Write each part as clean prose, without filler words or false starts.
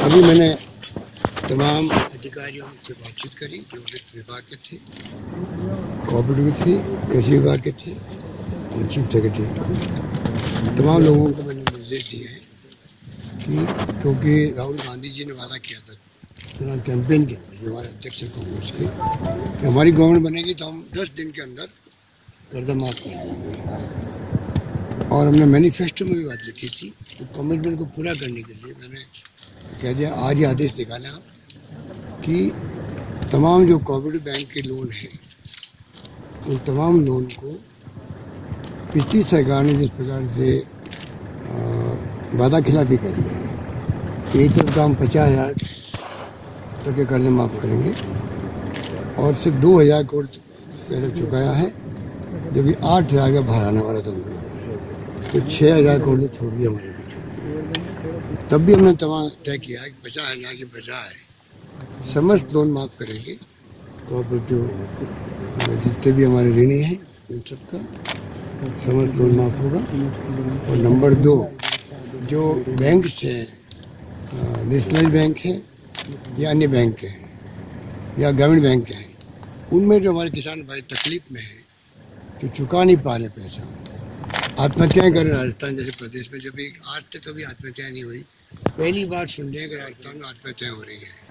अभी मैंने तमाम अधिकारियों से बातचीत करी जो वित्त विभाग के थे, कोऑपरेटिव थे, कृषि विभाग के थे और चीफ सेक्रेटरी। तमाम लोगों को मैंने निर्देश दिए हैं कि क्योंकि राहुल गांधी जी ने वादा किया था चुनाव कैंपेन के अंदर, जो हमारे अध्यक्ष हैं कांग्रेस के, कि हमारी गवर्नमेंट बनेगी तो हम 10 दिन के अंदर कर्जा माफ कर देंगे। और हमने मैनिफेस्टो में भी बात लिखी थी, तो कमिटमेंट को पूरा करने के लिए मैंने कह दिया आज ही आदेश निकाला कि तमाम जो कोऑपरेटिव बैंक के लोन हैं उन तमाम लोन को पिछली सरकार ने जिस प्रकार से वादा खिलाफी करी है कि एक तरफ का हम 50,000 तक के कर्ज माफ़ करेंगे और सिर्फ 2,000 करोड़ पहले चुकाया है, जब भी 8,000 का भार आने वाला था उनके ऊपर, तो 6,000 करोड़ तो छोड़ दिया हमारे बीच। तब भी हमने तय किया कि 50,000 के बजाय समस्त लोन माफ़ करेंगे। कोऑपरेटिव जितने भी हमारे ऋणी हैं उन सबका समस्त लोन माफ़ होगा। और नंबर 2, जो बैंक हैं, नेशनल बैंक है या अन्य बैंक हैं या ग्रामीण बैंक हैं, उनमें जो हमारे किसान भाई तकलीफ में हैं, जो चुका नहीं पा रहे पैसा, आत्महत्याएं कर रहे। राजस्थान जैसे प्रदेश में जब आज तक कभी आत्महत्याएं नहीं हुई, पहली बार सुन रहे हैं कि राजस्थान में आत्महत्याएं हो रही हैं।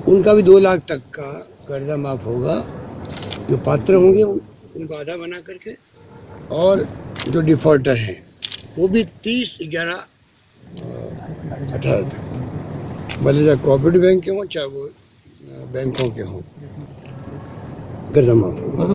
उनका भी 2 लाख तक का कर्जा माफ होगा। जो पात्र होंगे उनको आधा बना करके, और जो डिफॉल्टर हैं वो भी 30/11/18 तक, भले चाहे कोऑपरेटिव बैंक के हों चाहे वो बैंकों के हों, कर्जा माफ होगा।